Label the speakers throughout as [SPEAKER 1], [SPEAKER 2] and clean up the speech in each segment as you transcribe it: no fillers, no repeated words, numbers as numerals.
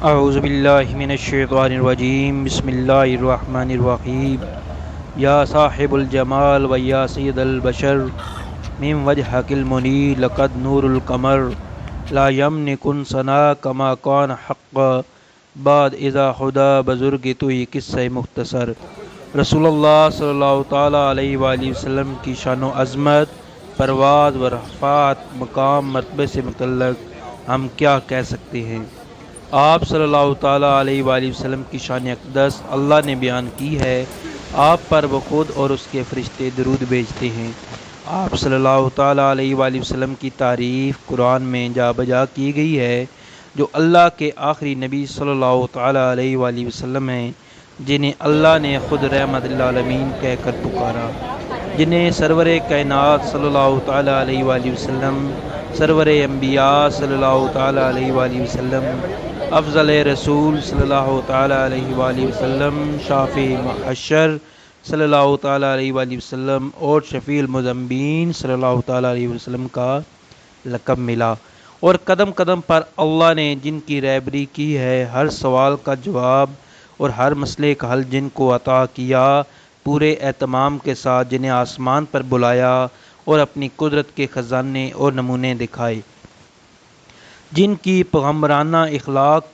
[SPEAKER 1] اعوذ باللہ من الشیطان الرجیم بسم اللہ الرحمن الرحیم یا صاحب الجمال و یا سید البشر من وجہک المنیر لقد نور القمر لا یمنکن ثنا کما کان حق بعد اذا خدا بزرگ تو یہ قصہ مختصر رسول اللہ صلی اللہ تعالیٰ علیہ وآلہ وسلم کی شان و عظمت، پرواز و رفعت، مقام مرتبے سے متعلق ہم کیا کہہ سکتے ہیں۔ آپ صلی اللہ تعالیٰ علیہ وآلہ وسلم کی شان اقدس اللہ نے بیان کی ہے۔ آپ پر وہ خود اور اس کے فرشتے درود بھیجتے ہیں۔ آپ صلی اللہ تعالیٰ علیہ وآلہ وسلم کی تعریف قرآن میں جا بجا کی گئی ہے، جو اللہ کے آخری نبی صلی اللہ تعالیٰ علیہ وآلہ وسلم ہیں، جنہیں اللہ نے خود رحمت للعالمین کہہ کر پکارا، جنہیں سرور کائنات صلی اللہ تعالیٰ علیہ وآلہ وسلم، سرور انبیاء صلی اللہ تعالیٰ علیہ وآلہ وسلم، افضل رسول صلی اللہ تعالیٰ علیہ وآلہ وسلم، شافع محشر صلی اللہ تعالیٰ علیہ وآلہ وسلم اور شفیع المذنبین صلی اللہ تعالیٰ علیہ وسلم کا لقب ملا، اور قدم قدم پر اللہ نے جن کی رہبری کی ہے، ہر سوال کا جواب اور ہر مسئلے کا حل جن کو عطا کیا، پورے اہتمام کے ساتھ جنہیں آسمان پر بلایا اور اپنی قدرت کے خزانے اور نمونے دکھائے، جن کی پیغمبرانہ اخلاق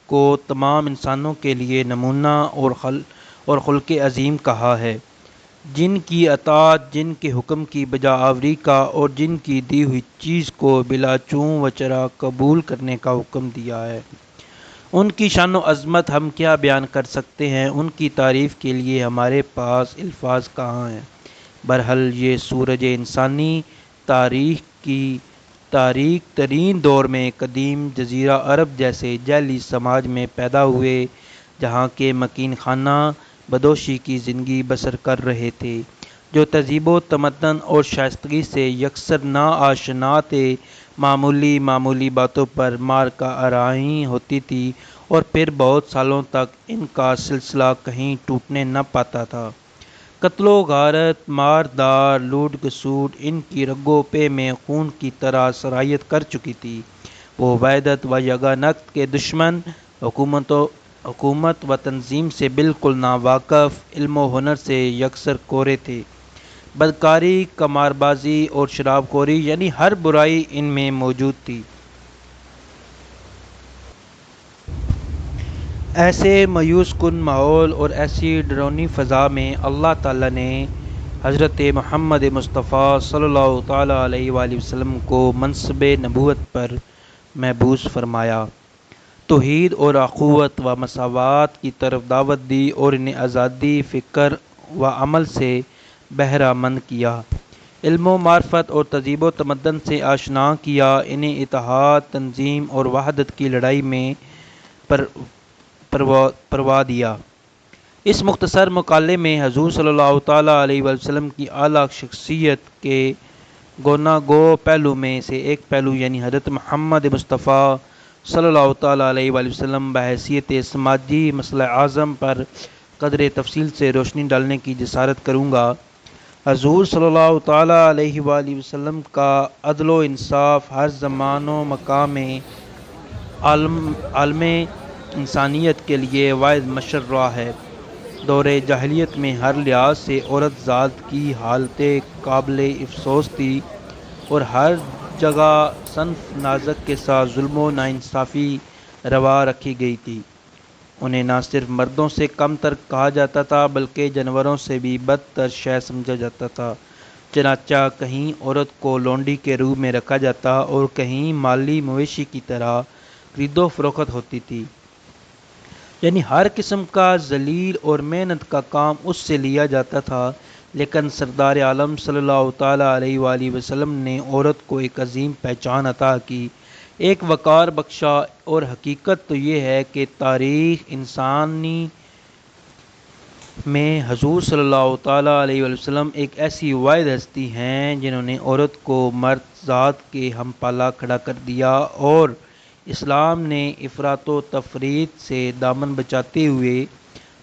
[SPEAKER 1] کو تمام انسانوں کے لیے نمونہ اور خلق عظیم کہا ہے، جن کی اطاعت، جن کے حکم کی بجا آوری کا اور جن کی دی ہوئی چیز کو بلا چوں و چرا قبول کرنے کا حکم دیا ہے۔ ان کی شان و عظمت ہم کیا بیان کر سکتے ہیں، ان کی تعریف کے لیے ہمارے پاس الفاظ کہاں ہیں۔ برحال یہ سورج انسانی تاریخ کی تاریک ترین دور میں قدیم جزیرہ عرب جیسے جیلی سماج میں پیدا ہوئے، جہاں کے مکین خانہ بدوشی کی زندگی بسر کر رہے تھے، جو تہذیب و تمدن اور شائستگی سے یکسر نا آشنا تھے۔ معمولی باتوں پر مار کا آرائی ہوتی تھی اور پھر بہت سالوں تک ان کا سلسلہ کہیں ٹوٹنے نہ پاتا تھا۔ قتل و غارت، ماردار، لوٹ کسوٹ ان کی رگوں پہ میں خون کی طرح سرایت کر چکی تھی۔ وہ وحدت و یگانت کے دشمن، حکومت و تنظیم سے بالکل ناواقف، علم و ہنر سے یکسر کورے تھے۔ بدکاری، قماربازی اور شراب خوری یعنی ہر برائی ان میں موجود تھی۔ ایسے مایوس کن ماحول اور ایسی ڈرونی فضا میں اللہ تعالیٰ نے حضرت محمد مصطفیٰ صلی اللہ تعالیٰ علیہ وآلہ وسلم کو منصب نبوت پر مبعوث فرمایا، توحید اور اخوت و مساوات کی طرف دعوت دی اور انہیں آزادی فکر و عمل سے بہرہ مند کیا، علم و معرفت اور تہذیب و تمدن سے آشنا کیا، انہیں اتحاد، تنظیم اور وحدت کی لڑائی میں پروا دیا۔ اس مختصر مقالے میں حضور صلی اللہ تعالیٰ علیہ وآلہ وسلم کی اعلیٰ شخصیت کے گوناگو پہلو میں سے ایک پہلو یعنی حضرت محمد مصطفیٰ صلی اللہ تعالیٰ علیہ وآلہ وسلم بحیثیت سماجی مسئلہ اعظم پر قدر تفصیل سے روشنی ڈالنے کی جسارت کروں گا۔ حضور صلی اللہ تعالیٰ علیہ وآلہ وسلم کا عدل و انصاف ہر زمان و مقام میں عالم انسانیت کے لیے واحد مشرع ہے۔ دور جاہلیت میں ہر لحاظ سے عورت ذات کی حالتیں قابل افسوس تھی اور ہر جگہ صنف نازک کے ساتھ ظلم و ناانصافی روا رکھی گئی تھی۔ انہیں نہ صرف مردوں سے کم تر کہا جاتا تھا بلکہ جانوروں سے بھی بدتر شے سمجھا جاتا تھا۔ چنانچہ کہیں عورت کو لونڈی کے روپ میں رکھا جاتا اور کہیں مالی مویشی کی طرح خرید و فروخت ہوتی تھی، یعنی ہر قسم کا ذلیل اور محنت کا کام اس سے لیا جاتا تھا۔ لیکن سردار عالم صلی اللہ تعالیٰ علیہ وآلہ وسلم نے عورت کو ایک عظیم پہچان عطا کی، ایک وقار بخشا، اور حقیقت تو یہ ہے کہ تاریخ انسانی میں حضور صلی اللہ تعالیٰ علیہ وآلہ وسلم ایک ایسی واحد ہستی ہیں جنہوں نے عورت کو مرد ذات کے ہم پالہ کھڑا کر دیا، اور اسلام نے افراط و تفریط سے دامن بچاتے ہوئے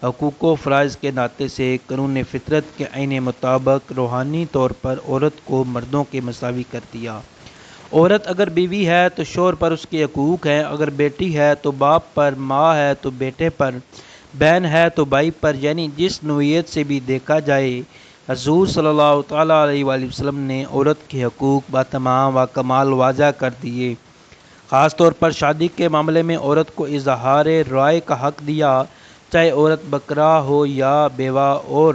[SPEAKER 1] حقوق و فرائض کے ناطے سے قانون فطرت کے عین مطابق روحانی طور پر عورت کو مردوں کے مساوی کر دیا، عورت اگر بیوی ہے تو شوہر پر اس کے حقوق ہیں، اگر بیٹی ہے تو باپ پر، ماں ہے تو بیٹے پر، بہن ہے تو بھائی پر، یعنی جس نوعیت سے بھی دیکھا جائے حضور صلی اللہ تعالیٰ علیہ وآلہ وسلم نے عورت کے حقوق بتمام و کمال واضح کر دیے۔ خاص طور پر شادی کے معاملے میں عورت کو اظہار رائے کا حق دیا، چاہے عورت بکرا ہو یا بیوہ، اور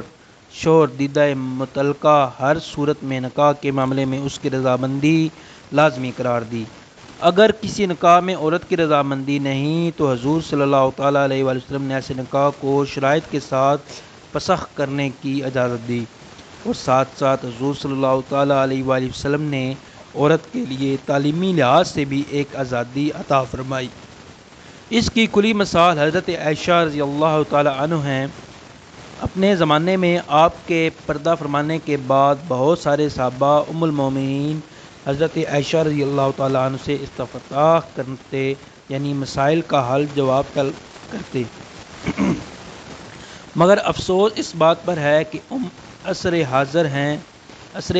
[SPEAKER 1] شوہر دیدہ مطلقہ ہر صورت میں نکاح کے معاملے میں اس کی رضامندی لازمی قرار دی۔ اگر کسی نکاح میں عورت کی رضامندی نہیں تو حضور صلی اللہ تعالیٰ علیہ وآلہ وسلم نے ایسے نکاح کو شرائط کے ساتھ فسخ کرنے کی اجازت دی، اور ساتھ ساتھ حضور صلی اللہ تعالیٰ علیہ وآلہ وسلم نے عورت کے لیے تعلیمی لحاظ سے بھی ایک آزادی عطا فرمائی۔ اس کی کلی مثال حضرت عائشہ رضی اللہ تعالیٰ عنہ ہیں۔ اپنے زمانے میں آپ کے پردہ فرمانے کے بعد بہت سارے صحابہ ام المومنین حضرت عائشہ رضی اللہ تعالیٰ عنہ سے استفتاء کرتے، یعنی مسائل کا حل جواب طلب کرتے۔ مگر افسوس اس بات پر ہے کہ عصر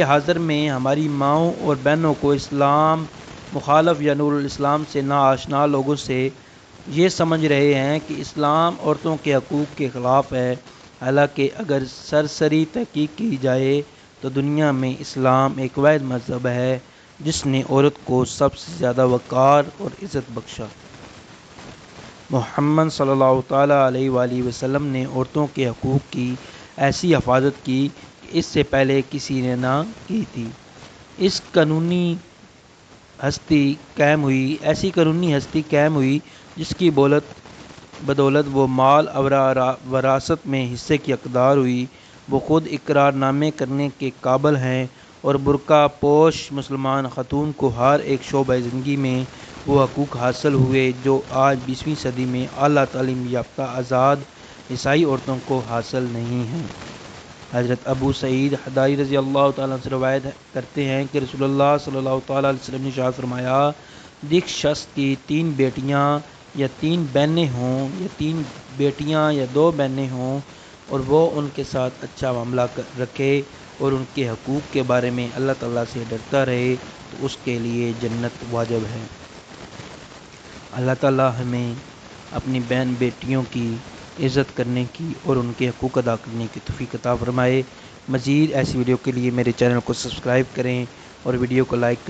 [SPEAKER 1] حاضر میں ہماری ماؤں اور بہنوں کو اسلام مخالف یا نور الاسلام سے ناآشنا لوگوں سے یہ سمجھ رہے ہیں کہ اسلام عورتوں کے حقوق کے خلاف ہے، حالانکہ اگر سرسری تحقیق کی جائے تو دنیا میں اسلام ایک واحد مذہب ہے جس نے عورت کو سب سے زیادہ وقار اور عزت بخشا۔ محمد صلی اللہ تعالیٰ علیہ وآلہ وسلم نے عورتوں کے حقوق کی ایسی حفاظت کی کہ اس سے پہلے کسی نے نہ کی تھی۔ ایسی قانونی ہستی قائم ہوئی جس کی بدولت وہ مال اور وراثت میں حصے کی حقدار ہوئی، وہ خود اقرار نامے کرنے کے قابل ہیں، اور برقع پوش مسلمان خاتون کو ہر ایک شعبۂ زندگی میں وہ حقوق حاصل ہوئے جو آج 20ویں صدی میں اعلیٰ تعلیم یافتہ آزاد عیسائی عورتوں کو حاصل نہیں ہیں۔ حضرت ابو سعید خدری رضی اللہ تعالیٰ عنہ سے روایت کرتے ہیں کہ رسول اللہ صلی اللہ تعالیٰ علیہ وسلم نے ارشاد فرمایا، جس شخص کی 3 بیٹیاں یا 3 بہنیں ہوں، یا 3 بیٹیاں یا 2 بہنیں ہوں، اور وہ ان کے ساتھ اچھا معاملہ رکھے اور ان کے حقوق کے بارے میں اللہ تعالیٰ سے ڈرتا رہے تو اس کے لیے جنت واجب ہے۔ اللہ تعالیٰ ہمیں اپنی بہن بیٹیوں کی عزت کرنے کی اور ان کے حقوق ادا کرنے کی توفیق عطا فرمائے۔ مزید ایسی ویڈیو کے لیے میرے چینل کو سبسکرائب کریں اور ویڈیو کو لائک کریں۔